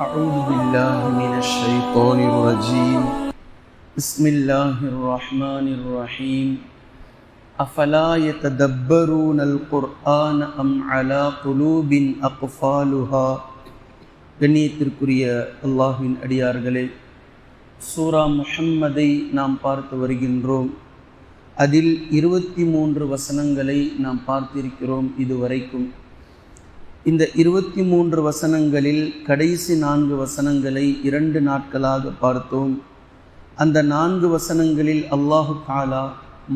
أعوذ بالله من الشيطان الرجيم بسم الله الرحمن الرحيم أفلا يتدبرون القرآن أم على قلوب أقفالها கண்ணியத்திற்குரிய அல்லாஹ்வின் அடியார்களே, சூரா முஹம்மதை நாம் பார்த்து வருகின்றோம். அதில் 23 வசனங்களை நாம் பார்த்திருக்கிறோம் இதுவரைக்கும். இந்த 23 வசனங்களில் கடைசி 4 வசனங்களை 2 நாட்களாக பார்த்தோம். அந்த 4 வசனங்களில் அல்லாஹு தஆலா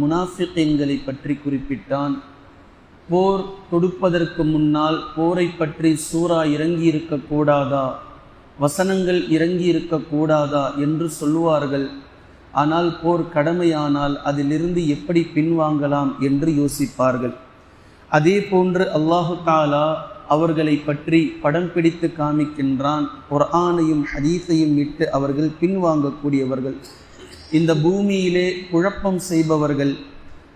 முனாஃபிகீன்களை பற்றி குறிப்பிட்டான். போர் தொடுப்பதற்கு முன்னால் போரை பற்றி சூரா இறங்கி இருக்கக்கூடாதா, வசனங்கள் இறங்கி இருக்கக்கூடாதா என்று சொல்லுவார்கள். ஆனால் போர் கடமையானால் அதிலிருந்து எப்படி பின்வாங்கலாம் என்று யோசிப்பார்கள். அதே போன்று அல்லாஹு தஆலா அவர்களை பற்றி படம் பிடித்து காமிக்கின்றான். குர்ஆனையும் ஹதீஸையும் விட்டு அவர்கள் பின்வாங்கக்கூடியவர்கள், இந்த பூமியிலே குழப்பம் செய்பவர்கள்,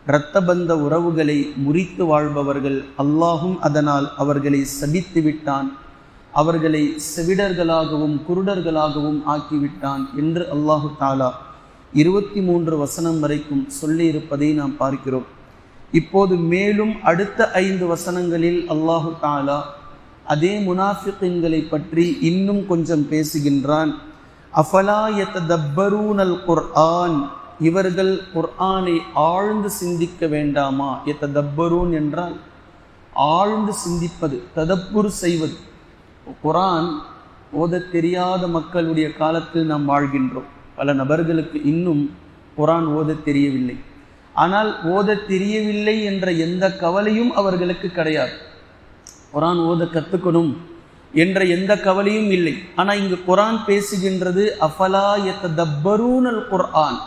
இரத்தபந்த உறவுகளை முறித்து வாழ்பவர்கள். அல்லாஹும் அதனால் அவர்களை சபித்து விட்டான், அவர்களை செவிடர்களாகவும் குருடர்களாகவும் ஆக்கிவிட்டான் என்று அல்லாஹு தஆலா 23 வசனம் வரைக்கும் சொல்லியிருப்பதை நாம் பார்க்கிறோம். இப்போது மேலும் அடுத்த 5 வசனங்களில் அல்லாஹு தஆலா அதே முனாஃபிகீன்களை பற்றி இன்னும் கொஞ்சம் பேசுகின்றான். அஃபலா யததப்பரூனல் குர்ஆன், இவர்கள் குர்ஆனை ஆழ்ந்து சிந்திக்க வேண்டாமா? யததப்பரூன் என்றால் ஆழ்ந்து சிந்திப்பது, ததப்புர் செய்வது. குர்ஆன் ஓத தெரியாத மக்களுடைய காலத்தில் நாம் வாழ்கின்றோம். பல நபர்களுக்கு இன்னும் குர்ஆன் ஓத தெரியவில்லை. ஆனால் ஓத தெரியவில்லை என்ற எந்த கவலையும் அவர்களுக்கு கிடையாது. குர்ஆன் ஓத கற்றுக்கணும் என்ற எந்த கவலையும் இல்லை. ஆனால் இங்கு குர்ஆன் பேசுகின்றது அஃபலா யததப்பரூனல் குர்ஆன்,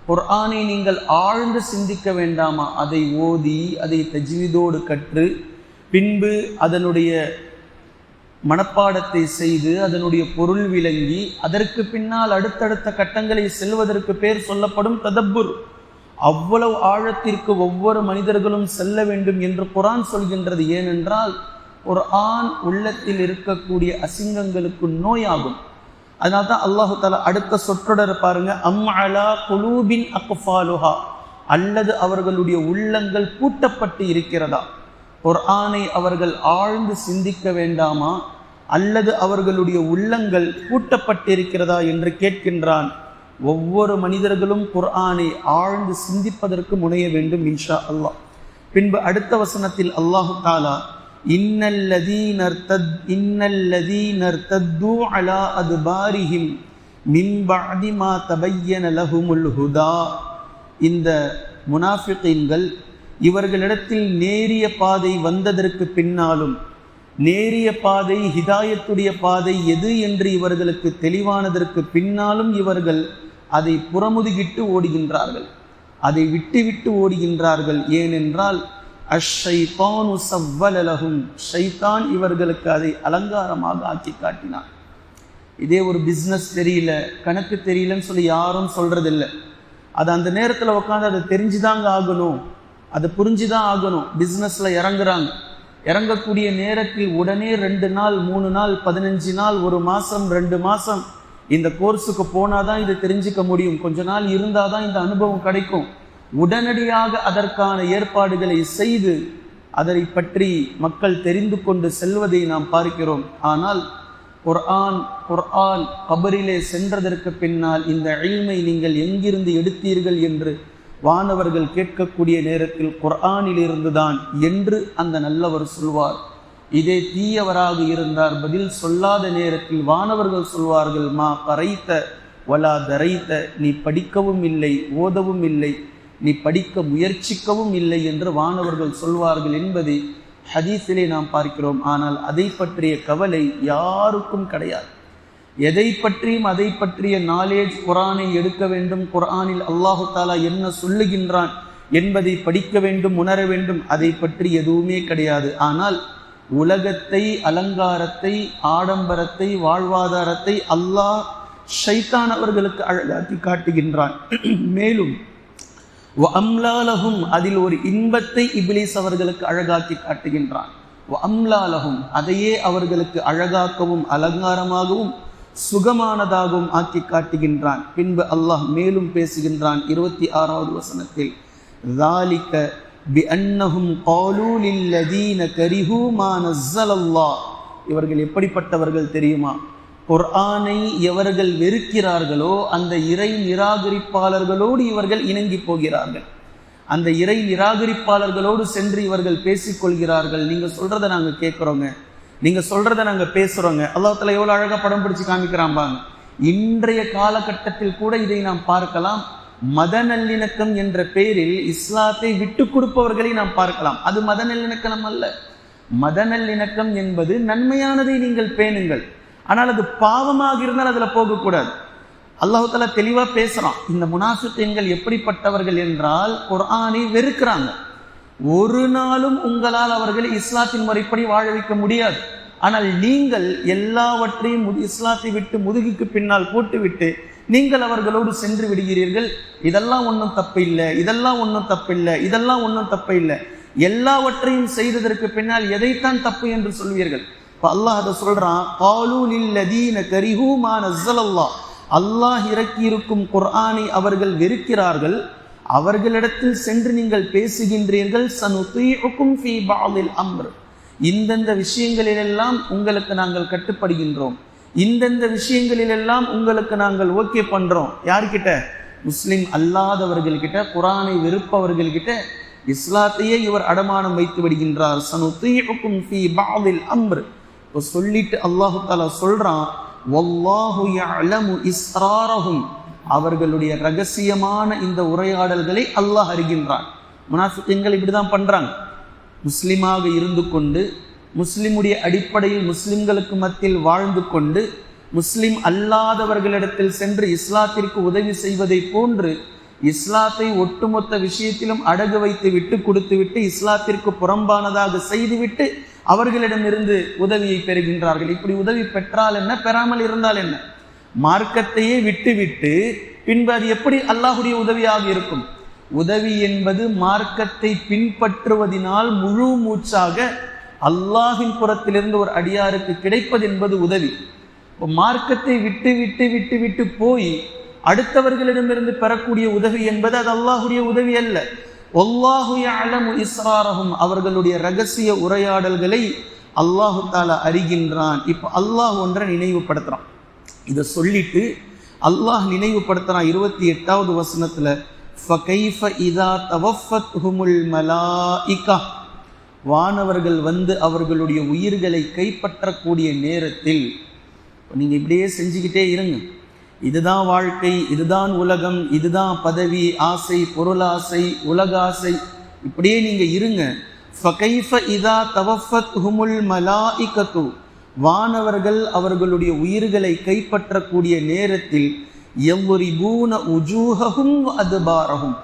குர்ஆனை நீங்கள் ஆழ்ந்து சிந்திக்க வேண்டாமா? அதை ஓதி அதை தஜ்வீதோடு கற்று பின்பு அதனுடைய மனப்பாடத்தை செய்து அதனுடைய பொருள் விளங்கி அதற்கு பின்னால் அடுத்தடுத்த கட்டங்களை செல்வதற்கு பேர் சொல்லப்படும் ததப்புர். அவ்வளவு ஆழத்திற்கு ஒவ்வொரு மனிதர்களும் செல்ல வேண்டும் என்று குர்ஆன் சொல்கின்றது. ஏனென்றால் குர்ஆன் உள்ளத்தில் இருக்கக்கூடிய அசிங்கங்களுக்கு நோயாகும். அதனால தான் அல்லாஹு தஆலா அடுத்த சொற்றொடர் பாருங்க, அம் அலா குலூபின் அக்ஃபாலுஹா, அல்லது அவர்களுடைய உள்ளங்கள் பூட்டப்பட்டு இருக்கிறதா? குர்ஆனை அவர்கள் ஆழ்ந்து சிந்திக்க வேண்டாமா, அல்லது அவர்களுடைய உள்ளங்கள் பூட்டப்பட்டிருக்கிறதா என்று கேட்கின்றான். ஒவ்வொரு மனிதர்களும் குர்ஆனை ஆழ்ந்து சிந்திப்பதற்கு முனைய வேண்டும் இன்ஷா அல்லாஹ். பின்பு அடுத்த வசனத்தில் அல்லாஹு தஆலா இன்னல்லதீன இர்தத்து அலா அத்பாரிஹிம் மின் பஅதி மா தபய்யன லஹுமுல் ஹுதா, இந்த முனாஃபிகீன்கள் இவர்களிடத்தில் நேரிய பாதை வந்ததற்கு பின்னாலும், நேரிய பாதை ஹிதாயத்துடைய பாதை எது என்று இவர்களுக்கு தெளிவானதற்கு பின்னாலும் இவர்கள் அதை புறமுதுகிட்டு ஓடுகின்றார்கள், அதை விட்டு ஓடுகின்றார்கள். ஏனென்றால் அஷ்ஷைத்தானு ஸவ்வல லஹும், ஷைத்தான் இவர்களுக்கு அதை அலங்காரமாக ஆக்கி காட்டினான். இதே ஒரு பிஸ்னஸ் தெரியல, கணக்கு தெரியலன்னு சொல்லி யாரும் சொல்றதில்லை. அது அந்த நேரத்தில் உட்காந்து அதை தெரிஞ்சுதாங்க ஆகணும், அதை புரிஞ்சுதான் ஆகணும். பிஸ்னஸ்ல இறங்குறாங்க, இறங்கக்கூடிய நேரத்தில் உடனே 2 நாள் 3 நாள் 15 நாள் 1 மாதம் 2 மாதம் இந்த கோர்ஸுக்கு போனாதான் இதை தெரிஞ்சுக்க முடியும், கொஞ்ச நாள் இருந்தாதான் இந்த அனுபவம் கிடைக்கும். உடனடியாக அதற்கான ஏற்பாடுகளை செய்து அதை பற்றி மக்கள் தெரிந்து கொண்டு செல்வதை நாம் பார்க்கிறோம். ஆனால் குர்ஆன் கபரிலே சென்றதற்கு பின்னால் இந்த இல்மை நீங்கள் எங்கிருந்து எடுத்தீர்கள் என்று வானவர்கள் கேட்கக்கூடிய நேரத்தில் குர்ஆனிலிருந்து தான் என்று அந்த நல்லவர் சொல்வார். இதே தீயவராக இருந்தார், பதில் சொல்லாத நேரத்தில் வானவர்கள் சொல்வார்கள், மா கரைத்த வலா தரைத்த, நீ படிக்கவும் இல்லை ஓதவும் இல்லை, நீ படிக்க முயற்சிக்கவும் இல்லை என்று வானவர்கள் சொல்வார்கள் என்பதை ஹதீஸிலே நாம் பார்க்கிறோம். ஆனால் அதை பற்றிய கவலை யாருக்கும் கிடையாது. எதை பற்றியும் அதை பற்றிய நாலேஜ், குர்ஆனை எடுக்க வேண்டும், குர்ஆனில் அல்லாஹு தஆலா என்ன சொல்லுகின்றான் என்பதை படிக்க வேண்டும், உணர வேண்டும், அதை பற்றி எதுவுமே கிடையாது. ஆனால் உலகத்தை, அலங்காரத்தை, ஆடம்பரத்தை, வாழ்வாதாரத்தை அல்லாஹ் ஷைத்தான் அவர்களுக்கு அழகாக்கி காட்டுகின்றான். மேலும் வஅம்லாலஹும், அதில் ஒரு இன்பத்தை இப்லீஸ் அவர்களுக்கு அழகாக்கி காட்டுகின்றான். வஅம்லாலஹும், அதையே அவர்களுக்கு அழகாக்கவும் அலங்காரமாகவும் சுகமானதாகவும் ஆக்கி காட்டுகின்றான். பின்பு அல்லாஹ் மேலும் பேசுகின்றான் 26வது வசனத்தில், ذَلِكَ بِأَنَّهُمْ قَالُوا لِلَّذِينَ كَرِهُوا مَا نَزَّلَ اللَّهُ. இவர்கள் எப்படிப்பட்டவர்கள் தெரியுமா? குர்ஆனை எவர்கள் வெறுக்கிறார்களோ அந்த இறை நிராகரிப்பாளர்களோடு இவர்கள் இணங்கி போகிறார்கள். அந்த இறை நிராகரிப்பாளர்களோடு சென்று இவர்கள் பேசிக்கொள்கிறார்கள். நீங்க சொல்றதை நாங்க கேட்கிறோங்க, நீங்க சொல்றதை நாங்க பேசுறோங்க. அல்லாஹ் தஆலா எவ்வளவு அழகா படம் பிடிச்சு காமிக்கிறான் பாருங்க. இன்றைய காலகட்டத்தில் கூட இதை நாம் பார்க்கலாம். மத நல்லிணக்கம் என்ற பெயரில் இஸ்லாத்தை விட்டு கொடுப்பவர்களை நாம் பார்க்கலாம். அது மத நல்லிணக்கம் அல்ல. மத நல்லிணக்கம் என்பது நன்மையானதை நீங்கள் பேணுங்கள், ஆனால் அது பாவமாக இருந்தால் அதுல போகக்கூடாது. அல்லாஹ் தஆலா தெளிவா பேசுறான். இந்த முனாஃபிகீன்கள் எப்படிப்பட்டவர்கள் என்றால் குர்ஆனை வெறுக்கிறாங்க. ஒரு நாளும் உங்களால் அவர்களை இஸ்லாத்தின் முறைப்படி வாழ வைக்க முடியாது. ஆனால் நீங்கள் எல்லாவற்றையும் இஸ்லாத்தை விட்டு முதுகுக்கு பின்னால் போட்டுவிட்டு நீங்கள் அவர்களோடு சென்று விடுகிறீர்கள். இதெல்லாம் ஒன்றும் தப்பு இல்லை, இதெல்லாம் ஒன்றும் தப்பு இல்லை, இதெல்லாம் ஒன்றும் தப்பு இல்லை. எல்லாவற்றையும் செய்ததற்கு பின்னால் எதைத்தான் தப்பு என்று சொல்வீர்கள்? இப்போ அல்லாஹ் அதை சொல்றான், காலூ லில்லதீன கரிஹூ மா நஸ்ஸலல்லாஹ். அல்லாஹ் இறக்கியிருக்கும் குர்ஆனை அவர்கள் வெறுக்கிறார்கள். அவர்களிடத்தில் சென்று நீங்கள் பேசுகின்றீர்கள், சனுதீஉக்கும் ஃபீ பஅதில் அம்ர். இந்தந்த விஷயங்களிலெல்லாம் உங்களுக்கு நாங்கள் கட்டுப்படுகின்றோம், இந்தந்த விஷயங்களிலெல்லாம் உங்களுக்கு நாங்கள் ஓகே பண்றோம். யார்கிட்ட? முஸ்லிம் அல்லாதவர்கள்கிட்ட, குர்ஆனை வெறுப்பவர்கள்கிட்ட இஸ்லாத்தையே இவர் அடமானம் வைத்து விடுகின்றார். சனுதீஉக்கும் ஃபீ பஅதில் அம்ர். இப்போ சொல்லிட்டு அல்லாஹ் தஆலா சொல்றான், வல்லாஹு யஅலமு இஸ்ராரஹும். அவர்களுடைய ரகசியமான இந்த உரையாடல்களை அல்லாஹ் அறிகின்றான். முனாஃபிகீன்கள் இப்படிதான் பண்றாங்க. முஸ்லிமாக இருந்து கொண்டு, முஸ்லிமுடைய அடிப்படையில் முஸ்லிம்களுக்கு மத்தியில் வாழ்ந்து கொண்டு, முஸ்லிம் அல்லாதவர்களிடத்தில் சென்று இஸ்லாத்திற்கு உதவி செய்வதை போன்று இஸ்லாத்தை ஒட்டுமொத்த விஷயத்திலும் அடகு வைத்து விட்டு கொடுத்து விட்டு இஸ்லாத்திற்கு புறம்பானதாக செய்துவிட்டு அவர்களிடமிருந்து உதவியை பெறுகின்றார்கள். இப்படி உதவி பெற்றால் என்ன, பெறாமல் இருந்தால் என்ன? மார்க்கத்தையே விட்டுவிட்டு பின்பு அது எப்படி அல்லாஹுடைய உதவியாக இருக்கும்? உதவி என்பது மார்க்கத்தை பின்பற்றுவதனால் முழு மூச்சாக அல்லாஹின் புறத்திலிருந்து ஒரு அடியாருக்கு கிடைப்பது என்பது உதவி. மார்க்கத்தை விட்டு விட்டு விட்டு விட்டு போய் அடுத்தவர்களிடமிருந்து பெறக்கூடிய உதவி என்பது அது அல்லாஹுடைய உதவி அல்ல. வல்லாஹு யஅலமு இஸ்ராரஹும். அவர்களுடைய ரகசிய உரையாடல்களை அல்லாஹு தஆலா அறிகின்றான். இப்போ அல்லாஹ் ஒன்றை நினைவுபடுத்துறான். இதை சொல்லிட்டு அல்லாஹ் நினைவுபடுத்துறான் 28வது வசனத்துல, ஃபகைஃப இதா தவஃபத்ஹுமுல் மலாயிகா. வானவர்கள் வந்து அவர்களுடைய உயிர்களை கைப்பற்றக்கூடிய நேரத்தில் நீங்க இப்படியே செஞ்சுக்கிட்டே இருங்க. இதுதான் வாழ்க்கை, இதுதான் உலகம், இதுதான் பதவி ஆசை, பொருளாசை, உலக ஆசை, இப்படியே நீங்க இருங்க. ஃபகைஃப இதா தவஃபத்ஹுமுல் மலாயிகத்து. வானவர்கள் அவர்களுடைய உயிர்களை கைப்பற்றக்கூடிய நேரத்தில் யவ்ரிபூன உஜூஹஹும் வஅத்பாரஹும்.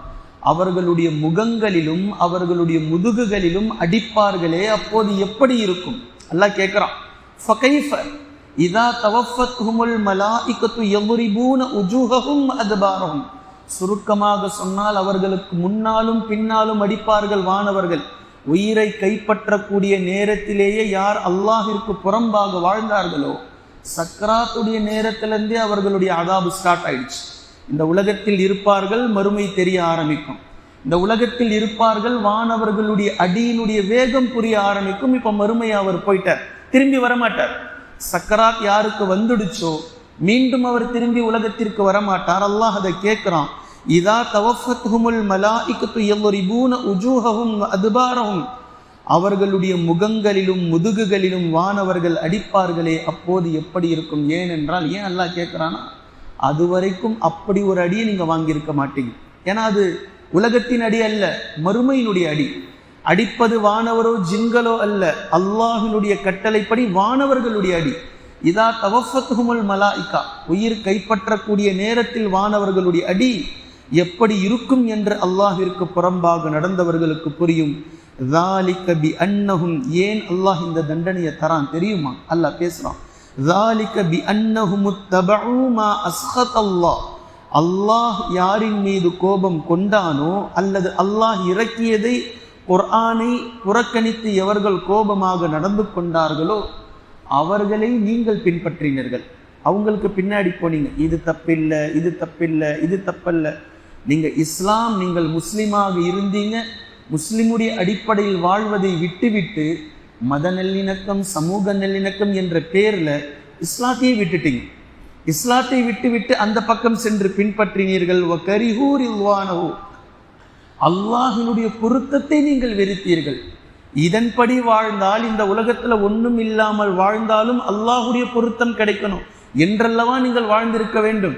அவர்களுடைய முகங்களிலும் அவர்களுடைய முதுகுகளிலும் அடிப்பார்களே, அப்போது எப்படி இருக்கும்? அல்லாஹ் கேட்கிறான், ஃபகைஃப இதா தவஃபத்ஹுமுல் மலாயிகத்து யவ்ரிபூன உஜூஹஹும் வஅத்பாரஹும். சுருக்கமாக சொன்னால் அவர்களுக்கு முன்னாலும் பின்னாலும் அடிப்பார்கள் வானவர்கள். உயிரை கைப்பற்றக்கூடிய நேரத்திலேயே யார் அல்லாஹிற்கு புறம்பாக வாழ்ந்தார்களோ, சக்ராத்துடைய நேரத்திலிருந்தே அவர்களுடைய அதாபு ஸ்டார்ட் ஆயிடுச்சு. இந்த உலகத்தில் இருப்பார்கள், மறுமை தெரிய ஆரம்பிக்கும். இந்த உலகத்தில் இருப்பார்கள், வானவர்களுடைய அடியினுடைய வேகம் புரிய ஆரம்பிக்கும். இப்ப மறுமை அவர் போயிட்டார், திரும்பி வரமாட்டார். சக்கராத் யாருக்கு வந்துடுச்சோ மீண்டும் அவர் திரும்பி உலகத்திற்கு வரமாட்டார். அல்லாஹ் அதை கேட்கிறான், இதா தவஃபத்ஹுமுல் மலாயிகத்து யவ்ரிபூன உஜூஹஹும் வஅத்பாரஹும். அவர்களுடைய முகங்களிலும் முதுகுகளிலும் வானவர்கள் அடிப்பார்களே, அப்போது எப்படி இருக்கும்? ஏனென்றால், ஏன் அல்லாஹ் கேட்கிறானா, அதுவரைக்கும் அப்படி ஒரு அடியை நீங்க வாங்கியிருக்க மாட்டீங்க. ஏன்னா அது உலகத்தின் அடி அல்ல, மறுமையினுடைய அடி. அடிப்பது வானவரோ ஜின்களோ அல்ல, அல்லாஹினுடைய கட்டளைப்படி வானவர்களுடைய அடி. இதா தவஃபத்ஹுமுல் மலாயிகா. உயிர் கைப்பற்றக்கூடிய நேரத்தில் வானவர்களுடைய அடி எப்படி இருக்கும் என்று அல்லாஹிற்கு புறம்பாக நடந்தவர்களுக்கு புரியும். ذَلِكَ بِأَنَّهُمْ. ஏன் அல்லாஹ் இந்த தண்டனையை தரான் தெரியுமா? அல்லாஹ் பேசுறான், ذَلِكَ بِأَنَّهُمُ اتَّبَعُوا مَا أَسْخَطَ اللَّهُ. அல்லாஹ் யாரின் மீது கோபம் கொண்டானோ அல்லது அல்லாஹ் இறக்கியதை குர்ஆனை புறக்கணித்து எவர்கள் கோபமாக நடந்து கொண்டார்களோ அவர்களை நீங்கள் பின்பற்றினீர்கள். அவங்களுக்கு பின்னாடி போனீங்க. இது தப்பில்லை, இது தப்பில்லை, இது தப்பல்ல. நீங்கள் இஸ்லாம், நீங்கள் முஸ்லீமாக இருந்தீங்க, முஸ்லிமுடைய அடிப்படையில் வாழ்வதை விட்டுவிட்டு மத நல்லிணக்கம், சமூக நல்லிணக்கம் என்ற பேரில் இஸ்லாத்தையே விட்டுட்டீங்க. இஸ்லாத்தை விட்டுவிட்டு அந்த பக்கம் சென்று பின்பற்றினீர்கள். அல்லாஹினுடைய பொருத்தத்தை நீங்கள் வெறுத்தீர்கள். இதன்படி வாழ்ந்தால் இந்த உலகத்தில் ஒன்றும் இல்லாமல் வாழ்ந்தாலும் அல்லாஹுடைய பொருத்தம் கிடைக்கணும் என்றல்லவா நீங்கள் வாழ்ந்திருக்க வேண்டும்.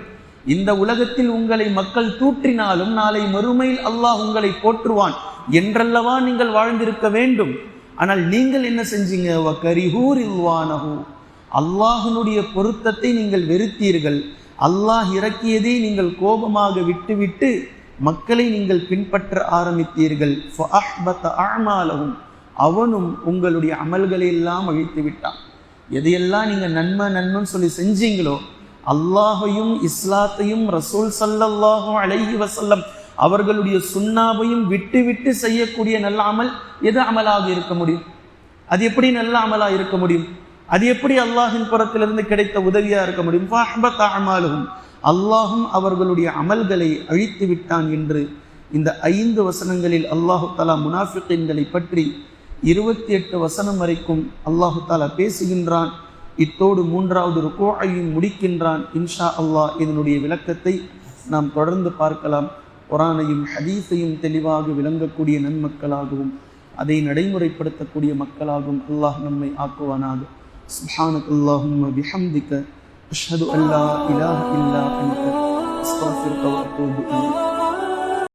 இந்த உலகத்தில் உங்களை மக்கள் தூற்றினாலும் நாளை மறுமையில் அல்லாஹ் உங்களை போற்றுவான் என்றல்லவா நீங்கள் வாழ்ந்திருக்க வேண்டும். ஆனால் நீங்கள் என்ன செஞ்சீங்க? அல்லாஹினுடைய பொருத்தத்தை நீங்கள் வெறுத்தீர்கள். அல்லாஹ் இறக்கியதை நீங்கள் கோபமாக விட்டுவிட்டு மக்களை நீங்கள் பின்பற்ற ஆரம்பித்தீர்கள். அவனும் உங்களுடைய அமல்களை எல்லாம் அழித்து விட்டான். எதையெல்லாம் நீங்கள் நன்மைன்னு சொல்லி செஞ்சீங்களோ, அல்லாஹையும் இஸ்லாத்தையும் ரசூல் ஸல்லல்லாஹு அலைஹி வஸல்லம் அவர்களுடைய சுன்னாவையும் விட்டு விட்டு செய்யக்கூடிய நல்ல அமல் எது அமலாக இருக்க முடியும்? அது எப்படி நல்ல அமலாக இருக்க முடியும்? அது எப்படி அல்லாஹின் புறத்திலிருந்து கிடைத்த உதவியா இருக்க முடியும்? அல்லாஹும் அவர்களுடைய அமல்களை அழித்து விட்டான் என்று இந்த 5 வசனங்களில் அல்லாஹு தஆலா முனாஃபிகீன்களை பற்றி 28 வசனம் வரைக்கும் அல்லாஹு தஆலா பேசுகின்றான். இத்தோடு 3வது ருக்கூஅையும் முடிக்கின்றான். இன்ஷா அல்லாஹ் இதனுடைய விளக்கத்தை நாம் தொடர்ந்து பார்க்கலாம். குர்ஆனையும் ஹதீஸையும் தெளிவாக விளங்கக்கூடிய நன்மக்களாகவும் அதை நடைமுறைப்படுத்தக்கூடிய மக்களாகவும் அல்லாஹ் நம்மை ஆக்குவானாக. சுப்ஹானக்கல்லாஹும்ம பிஹம்திக அஷ்ஹது அல்லா இலாஹ இல்லா அன்த அஸ்தக்ஃபிருக வ அத்தூபு இலைக்.